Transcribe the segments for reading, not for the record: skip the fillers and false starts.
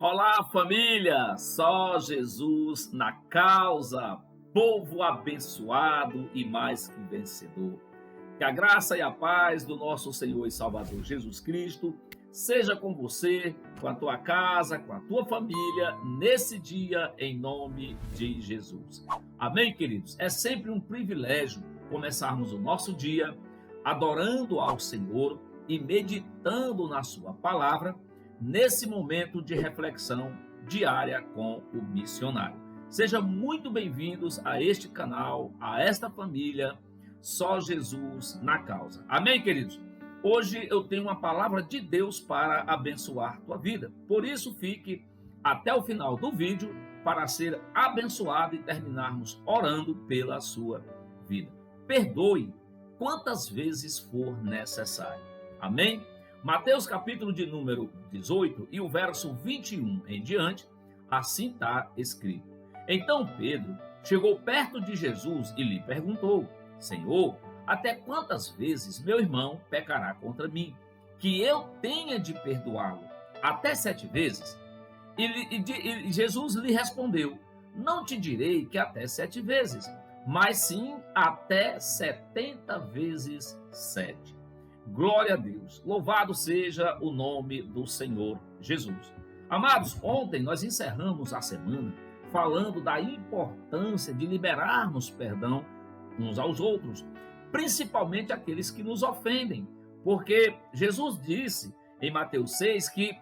Olá, família! Só Jesus na causa, povo abençoado e mais que vencedor. Que a graça e a paz do nosso Senhor e Salvador Jesus Cristo seja com você, com a tua casa, com a tua família, nesse dia, em nome de Jesus. Amém, queridos? É sempre um privilégio começarmos o nosso dia adorando ao Senhor e meditando na sua palavra nesse momento de reflexão diária com o missionário. Sejam muito bem-vindos a este canal, a esta família, Só Jesus na Causa. Amém, queridos? Hoje eu tenho uma palavra de Deus para abençoar tua vida. Por isso, fique até o final do vídeo para ser abençoado e terminarmos orando pela sua vida. Perdoe quantas vezes for necessário. Amém? Mateus capítulo de número 18 e o verso 21 em diante, assim está escrito. Então Pedro chegou perto de Jesus e lhe perguntou: Senhor, até quantas vezes meu irmão pecará contra mim, que eu tenha de perdoá-lo? Até 7 vezes? E Jesus lhe respondeu: Não te direi que até 7 vezes, mas sim até 70 vezes 7. Glória a Deus, louvado seja o nome do Senhor Jesus. Amados, ontem nós encerramos a semana falando da importância de liberarmos perdão uns aos outros, principalmente aqueles que nos ofendem, porque Jesus disse em Mateus 6 que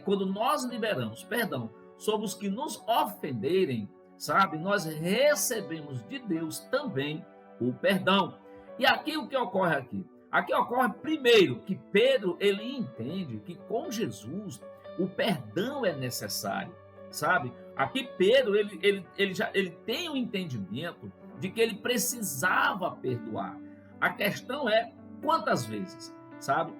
quando nós liberamos perdão sobre os que nos ofenderem, sabe, nós recebemos de Deus também o perdão. E aqui o que ocorre aqui? Aqui ocorre primeiro que Pedro ele entende que com Jesus o perdão é necessário, sabe? Aqui Pedro ele tem o entendimento de que ele precisava perdoar. A questão é quantas vezes, sabe?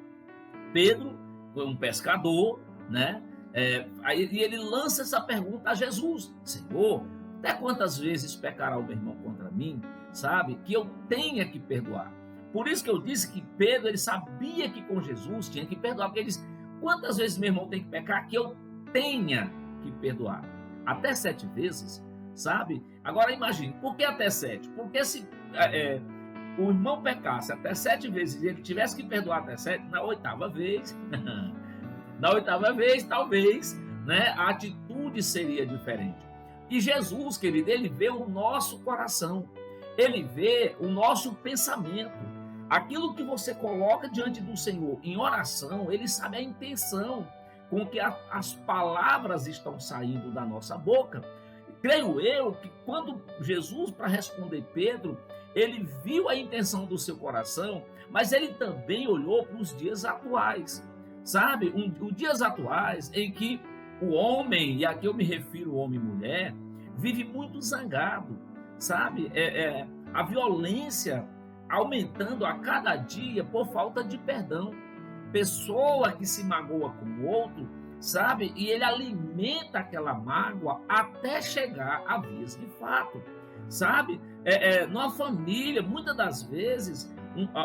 Pedro foi um pescador, né? E ele lança essa pergunta a Jesus: Senhor, até quantas vezes pecará o meu irmão contra mim, sabe? Que eu tenha que perdoar. Por isso que eu disse que Pedro ele sabia que com Jesus tinha que perdoar, porque ele disse: quantas vezes meu irmão tem que pecar que eu tenha que perdoar? Até 7 vezes, sabe? Agora imagine, por que até 7? Porque se o irmão pecasse até 7 vezes e ele tivesse que perdoar até 7, na 8ª vez, na 8ª vez, talvez, né, a atitude seria diferente. E Jesus, querido, ele vê o nosso coração, ele vê o nosso pensamento. Aquilo que você coloca diante do Senhor em oração, ele sabe a intenção com que as palavras estão saindo da nossa boca. Creio eu que quando Jesus, para responder Pedro, ele viu a intenção do seu coração, mas ele também olhou para os dias atuais, sabe? Os dias atuais em que o homem, e aqui eu me refiro ao homem e mulher, vive muito zangado, sabe? A violência aumentando a cada dia por falta de perdão. Pessoa que se magoa com o outro, sabe? E ele alimenta aquela mágoa até chegar a vias de fato, sabe? Numa família, muitas das vezes,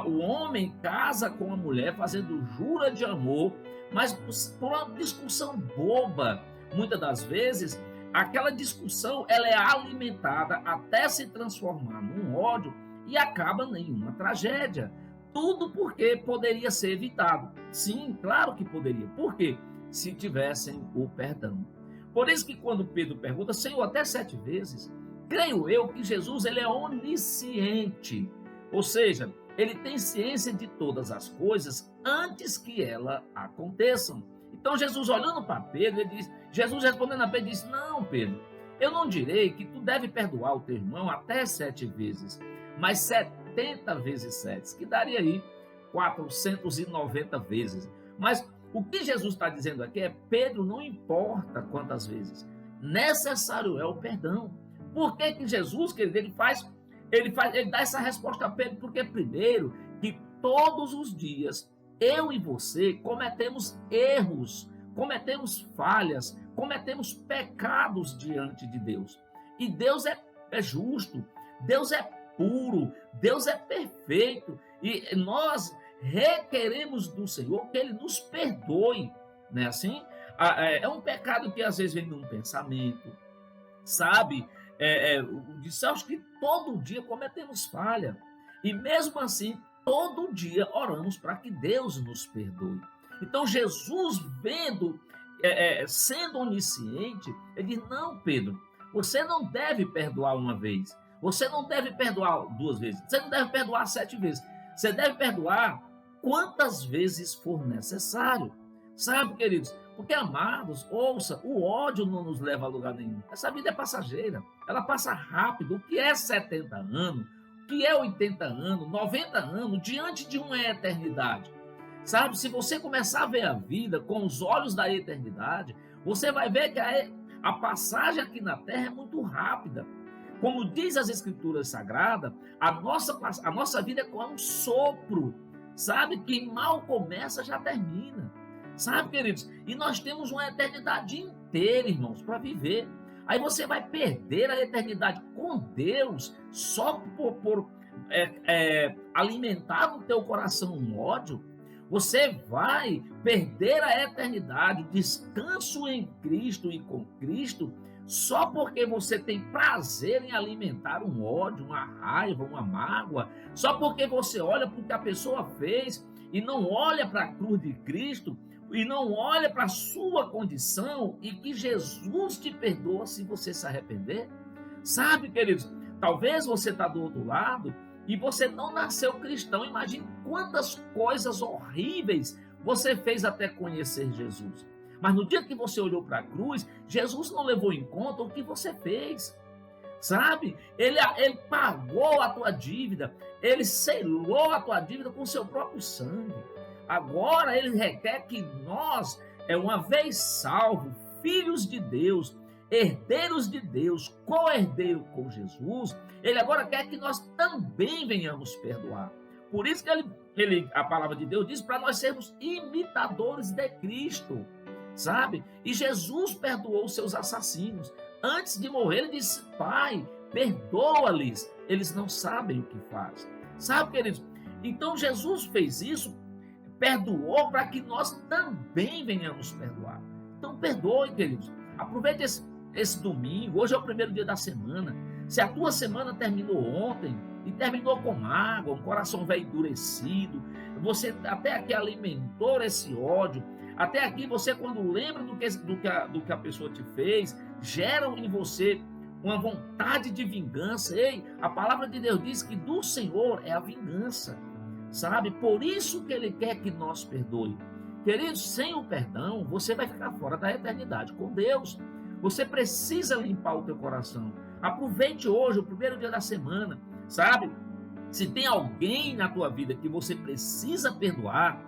o homem casa com a mulher fazendo jura de amor, mas por uma discussão boba, muitas das vezes, aquela discussão ela é alimentada até se transformar num ódio e acaba em uma tragédia. Tudo porque poderia ser evitado. Sim, claro que poderia. Por quê? Se tivessem o perdão. Por isso que quando Pedro pergunta: Senhor, até 7 vezes? Creio eu que Jesus ele é onisciente. Ou seja, ele tem ciência de todas as coisas antes que elas aconteçam. Então Jesus olhando para Pedro, ele diz, Jesus respondendo a Pedro, disse: Não, Pedro, eu não direi que tu deve perdoar o teu irmão até 7 vezes, mas 70 vezes 7, que daria aí 490 vezes. Mas o que Jesus está dizendo aqui é: Pedro, não importa quantas vezes, necessário é o perdão. Por que que Jesus, querido, ele dá essa resposta a Pedro? Porque primeiro, que todos os dias, eu e você cometemos erros, cometemos falhas, cometemos pecados diante de Deus. E Deus é justo, Deus é puro, Deus é perfeito. E nós requeremos do Senhor que Ele nos perdoe, não é assim? É um pecado que às vezes vem num pensamento, sabe? Dissemos que todo dia cometemos falha. E mesmo assim, todo dia oramos para que Deus nos perdoe. Então, Jesus, sendo onisciente, ele diz: não, Pedro, você não deve perdoar uma vez. Você não deve perdoar 2 vezes. Você não deve perdoar 7 vezes. Você deve perdoar quantas vezes for necessário. Sabe, queridos? Porque, amados, ouça, o ódio não nos leva a lugar nenhum. Essa vida é passageira, ela passa rápido. O que é 70 anos, o que é 80 anos, 90 anos, diante de uma eternidade? Sabe, se você começar a ver a vida com os olhos da eternidade, você vai ver que a passagem aqui na Terra é muito rápida. Como diz as Escrituras Sagradas, a nossa vida é como um sopro, sabe? Que mal começa, já termina. Sabe, queridos? E nós temos uma eternidade inteira, irmãos, para viver. Aí você vai perder a eternidade com Deus só por alimentar no teu coração um ódio. Você vai perder a eternidade, o descanso em Cristo e com Cristo, só porque você tem prazer em alimentar um ódio, uma raiva, uma mágoa, só porque você olha para o que a pessoa fez e não olha para a cruz de Cristo, e não olha para a sua condição e que Jesus te perdoa se você se arrepender. Sabe, queridos, talvez você está do outro lado e você não nasceu cristão. Imagine quantas coisas horríveis você fez até conhecer Jesus. Mas no dia que você olhou para a cruz, Jesus não levou em conta o que você fez. Sabe? Ele pagou a tua dívida, ele selou a tua dívida com seu próprio sangue. Agora ele requer que nós, uma vez salvos, filhos de Deus, herdeiros de Deus, co-herdeiro com Jesus, ele agora quer que nós também venhamos perdoar. Por isso que a palavra de Deus diz para nós sermos imitadores de Cristo, sabe? E Jesus perdoou os seus assassinos. Antes de morrer, ele disse: Pai, perdoa-lhes, eles não sabem o que fazem. Sabe, queridos? Então Jesus fez isso, perdoou para que nós também venhamos perdoar. Então perdoe, queridos. Aproveite esse domingo. Hoje é o primeiro dia da semana. Se a tua semana terminou ontem e terminou com mágoa, um coração velho endurecido, você até aqui alimentou esse ódio, até aqui você, quando lembra do que a pessoa te fez, gera em você uma vontade de vingança. Ei, a palavra de Deus diz que do Senhor é a vingança. Sabe? Por isso que ele quer que nós perdoe. Queridos, sem o perdão, você vai ficar fora da eternidade com Deus. Você precisa limpar o teu coração. Aproveite hoje, o primeiro dia da semana, sabe? Se tem alguém na tua vida que você precisa perdoar,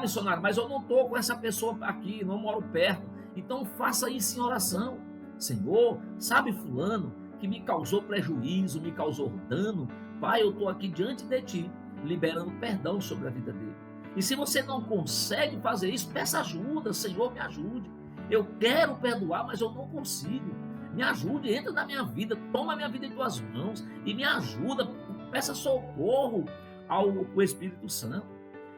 missionário, mas eu não estou com essa pessoa aqui, não moro perto. Então faça isso em oração. Senhor, sabe fulano que me causou prejuízo, me causou dano? Pai, eu estou aqui diante de ti, liberando perdão sobre a vida dele. E se você não consegue fazer isso, peça ajuda. Senhor, me ajude. Eu quero perdoar, mas eu não consigo. Me ajude, entra na minha vida, toma a minha vida em tuas mãos e me ajuda. Peça socorro ao Espírito Santo,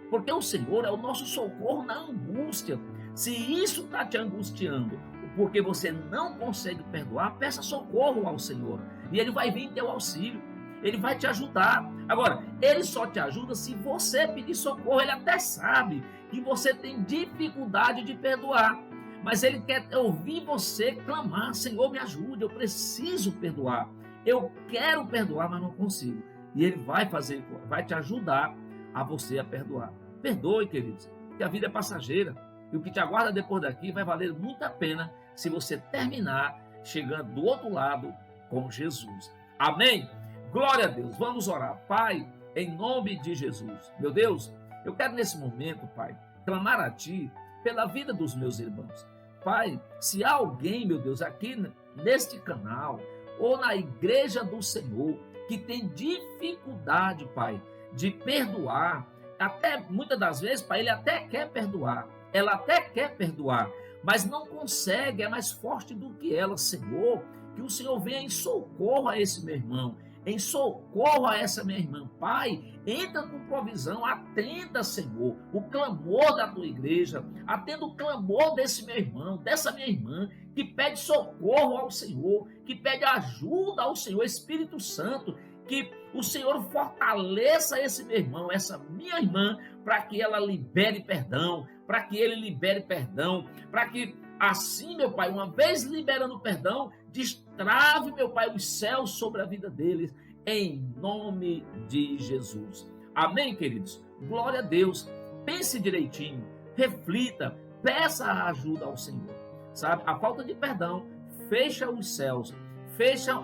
porque o Senhor é o nosso socorro na angústia. Se isso está te angustiando, porque você não consegue perdoar, peça socorro ao Senhor e Ele vai vir em teu auxílio. Ele vai te ajudar. Agora, ele só te ajuda se você pedir socorro. Ele até sabe que você tem dificuldade de perdoar, mas ele quer ouvir você clamar: Senhor, me ajude, eu preciso perdoar. Eu quero perdoar, mas não consigo. E ele vai te ajudar a você a perdoar. Perdoe, queridos, que a vida é passageira. E o que te aguarda depois daqui vai valer muito a pena se você terminar chegando do outro lado com Jesus. Amém? Glória a Deus. Vamos orar. Pai, em nome de Jesus. Meu Deus, eu quero nesse momento, Pai, clamar a Ti pela vida dos meus irmãos. Pai, se há alguém, meu Deus, aqui neste canal ou na igreja do Senhor que tem dificuldade, Pai, de perdoar, até muitas das vezes, Pai, ele até quer perdoar, ela até quer perdoar, mas não consegue, é mais forte do que ela. Senhor, que o Senhor venha em socorro a esse meu irmão. em socorro a essa minha irmã. Pai, entra com provisão, atenda, Senhor, o clamor da tua igreja, atenda o clamor desse meu irmão, dessa minha irmã, que pede socorro ao Senhor, que pede ajuda ao Senhor. Espírito Santo, que o Senhor fortaleça esse meu irmão, essa minha irmã, para que ela libere perdão, para que ele libere perdão, para que assim, meu Pai, uma vez liberando perdão, destrave, meu Pai, os céus sobre a vida deles, em nome de Jesus. Amém, queridos? Glória a Deus. Pense direitinho, reflita, peça a ajuda ao Senhor. Sabe, a falta de perdão fecha os céus,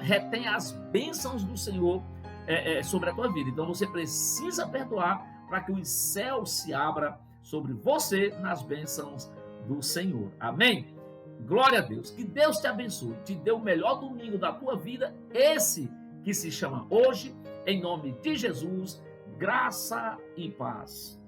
retém as bênçãos do Senhor sobre a tua vida. Então você precisa perdoar para que os céus se abram sobre você nas bênçãos do Senhor. Amém? Glória a Deus. Que Deus te abençoe, te dê o melhor domingo da tua vida, esse que se chama hoje, em nome de Jesus, graça e paz.